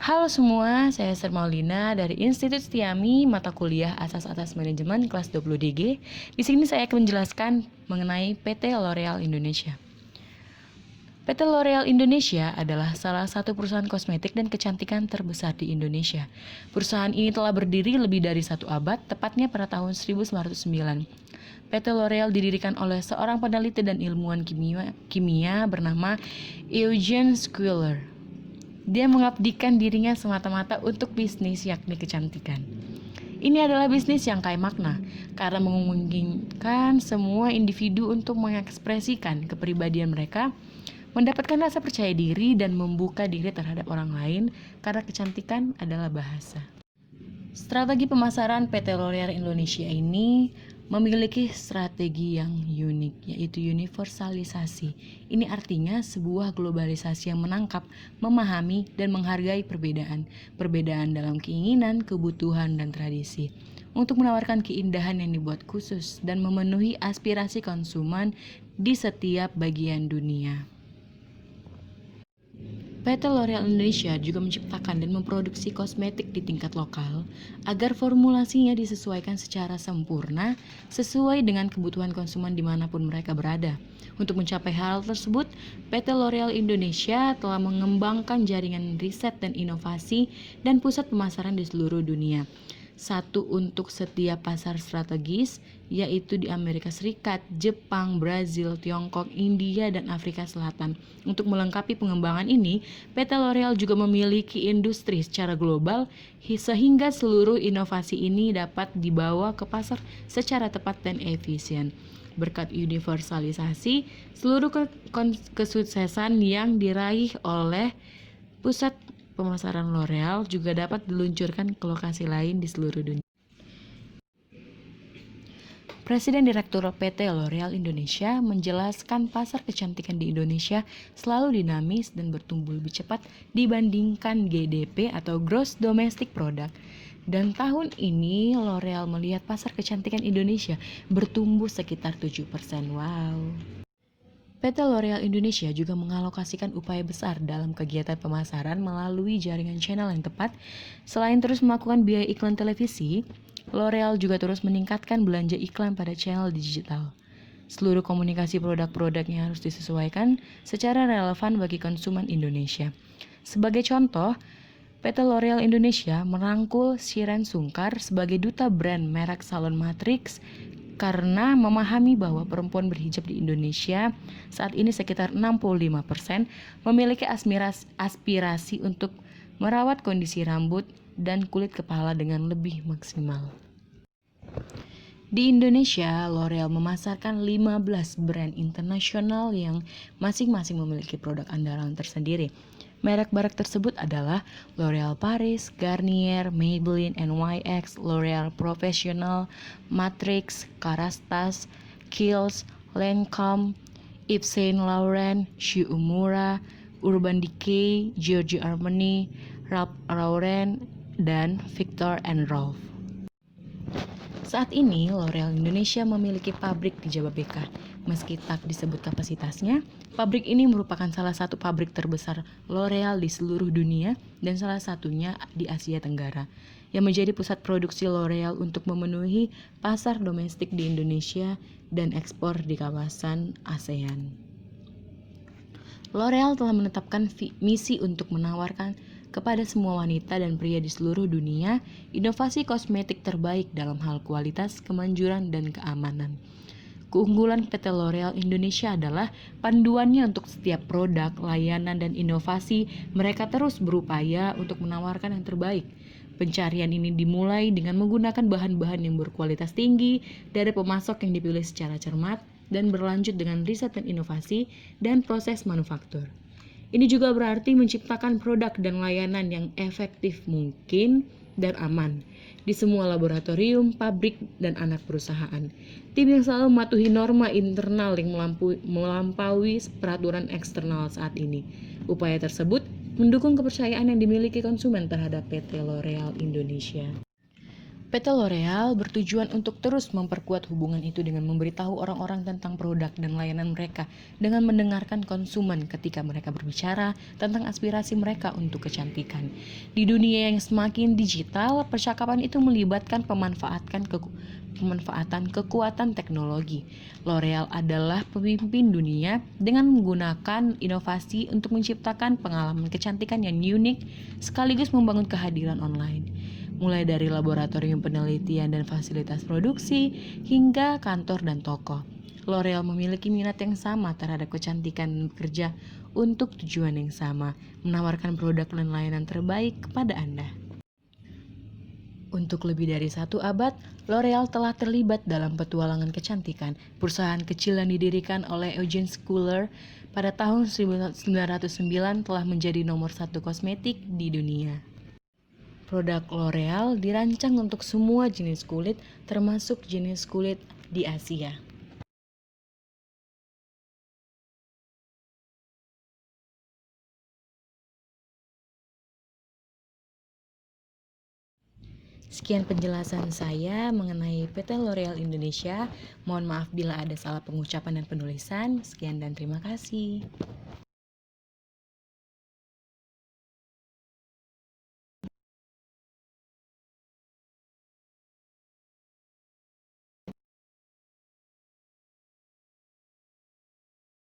Halo semua, saya Sermaulina dari Institut Setiami, mata kuliah Asas-Asas Manajemen kelas 20 DG. Di sini saya akan menjelaskan mengenai PT L'Oreal Indonesia. PT L'Oreal Indonesia adalah salah satu perusahaan kosmetik dan kecantikan terbesar di Indonesia. Perusahaan ini telah berdiri lebih dari 1 abad, tepatnya pada tahun 1909. PT L'Oreal didirikan oleh seorang peneliti dan ilmuwan kimia bernama Eugene Schueller. Dia mengabdikan dirinya semata-mata untuk bisnis, yakni kecantikan. Ini adalah bisnis yang kaya makna, karena memungkinkan semua individu untuk mengekspresikan kepribadian mereka, mendapatkan rasa percaya diri, dan membuka diri terhadap orang lain, karena kecantikan adalah bahasa. Strategi pemasaran PT L'Oreal Indonesia ini memiliki strategi yang unik, yaitu universalisasi. Ini artinya sebuah globalisasi yang menangkap, memahami, dan menghargai perbedaan dalam keinginan, kebutuhan, dan tradisi, untuk menawarkan keindahan yang dibuat khusus dan memenuhi aspirasi konsumen di setiap bagian dunia. PT L'Oreal Indonesia juga menciptakan dan memproduksi kosmetik di tingkat lokal agar formulasinya disesuaikan secara sempurna sesuai dengan kebutuhan konsumen dimanapun mereka berada. Untuk mencapai hal tersebut, PT L'Oreal Indonesia telah mengembangkan jaringan riset dan inovasi dan pusat pemasaran di seluruh dunia. Satu untuk setiap pasar strategis, yaitu di Amerika Serikat, Jepang, Brazil, Tiongkok, India, dan Afrika Selatan. Untuk melengkapi pengembangan ini, PT L'Oreal juga memiliki industri secara global, sehingga seluruh inovasi ini dapat dibawa ke pasar secara tepat dan efisien. Berkat universalisasi, seluruh kesuksesan yang diraih oleh pusat pemasaran L'Oreal juga dapat diluncurkan ke lokasi lain di seluruh dunia. Presiden Direktur PT L'Oreal Indonesia menjelaskan pasar kecantikan di Indonesia selalu dinamis dan bertumbuh lebih cepat dibandingkan GDP atau Gross Domestic Product. Dan tahun ini L'Oreal melihat pasar kecantikan Indonesia bertumbuh sekitar 7%. Wow. PT L'Oreal Indonesia juga mengalokasikan upaya besar dalam kegiatan pemasaran melalui jaringan channel yang tepat. Selain terus melakukan biaya iklan televisi, L'Oreal juga terus meningkatkan belanja iklan pada channel digital. Seluruh komunikasi produk-produknya harus disesuaikan secara relevan bagi konsumen Indonesia. Sebagai contoh, PT L'Oreal Indonesia merangkul Shireen Sungkar sebagai duta brand merek salon Matrix karena memahami bahwa perempuan berhijab di Indonesia saat ini sekitar 65% memiliki aspirasi untuk merawat kondisi rambut dan kulit kepala dengan lebih maksimal. Di Indonesia, L'Oreal memasarkan 15 brand internasional yang masing-masing memiliki produk andalan tersendiri. Merek-merek tersebut adalah L'Oreal Paris, Garnier, Maybelline, NYX, L'Oreal Professional, Matrix, Kérastase, Kiehl's, Lancôme, Yves Saint Laurent, Shu Uemura, Urban Decay, Giorgio Armani, Ralph Lauren, dan Viktor & Rolf. Saat ini, L'Oreal Indonesia memiliki pabrik di Jababeka. Meski tak disebut kapasitasnya, pabrik ini merupakan salah satu pabrik terbesar L'Oreal di seluruh dunia dan salah satunya di Asia Tenggara, yang menjadi pusat produksi L'Oreal untuk memenuhi pasar domestik di Indonesia dan ekspor di kawasan ASEAN. L'Oreal telah menetapkan misi untuk menawarkan kepada semua wanita dan pria di seluruh dunia inovasi kosmetik terbaik dalam hal kualitas, kemanjuran, dan keamanan. Keunggulan PT L'Oreal Indonesia adalah panduannya untuk setiap produk, layanan, dan inovasi. Mereka terus berupaya untuk menawarkan yang terbaik. Pencarian ini dimulai dengan menggunakan bahan-bahan yang berkualitas tinggi dari pemasok yang dipilih secara cermat dan berlanjut dengan riset dan inovasi dan proses manufaktur. Ini juga berarti menciptakan produk dan layanan yang efektif mungkin dan aman di semua laboratorium, pabrik, dan anak perusahaan. Tim yang selalu mematuhi norma internal yang melampaui peraturan eksternal saat ini. Upaya tersebut mendukung kepercayaan yang dimiliki konsumen terhadap PT L'Oreal Indonesia. PT L'Oreal bertujuan untuk terus memperkuat hubungan itu dengan memberitahu orang-orang tentang produk dan layanan mereka dengan mendengarkan konsumen ketika mereka berbicara tentang aspirasi mereka untuk kecantikan. Di dunia yang semakin digital, percakapan itu melibatkan pemanfaatan kekuatan teknologi. L'Oreal adalah pemimpin dunia dengan menggunakan inovasi untuk menciptakan pengalaman kecantikan yang unik sekaligus membangun kehadiran online. Mulai dari laboratorium penelitian dan fasilitas produksi hingga kantor dan toko. L'Oreal memiliki minat yang sama terhadap kecantikan dan bekerja untuk tujuan yang sama, menawarkan produk dan layanan terbaik kepada Anda. Untuk lebih dari 1 abad, L'Oreal telah terlibat dalam petualangan kecantikan. Perusahaan kecil yang didirikan oleh Eugene Schuller pada tahun 1909 telah menjadi nomor 1 kosmetik di dunia. Produk L'Oreal dirancang untuk semua jenis kulit, termasuk jenis kulit di Asia. Sekian penjelasan saya mengenai PT L'Oreal Indonesia. Mohon maaf bila ada salah pengucapan dan penulisan. Sekian dan terima kasih.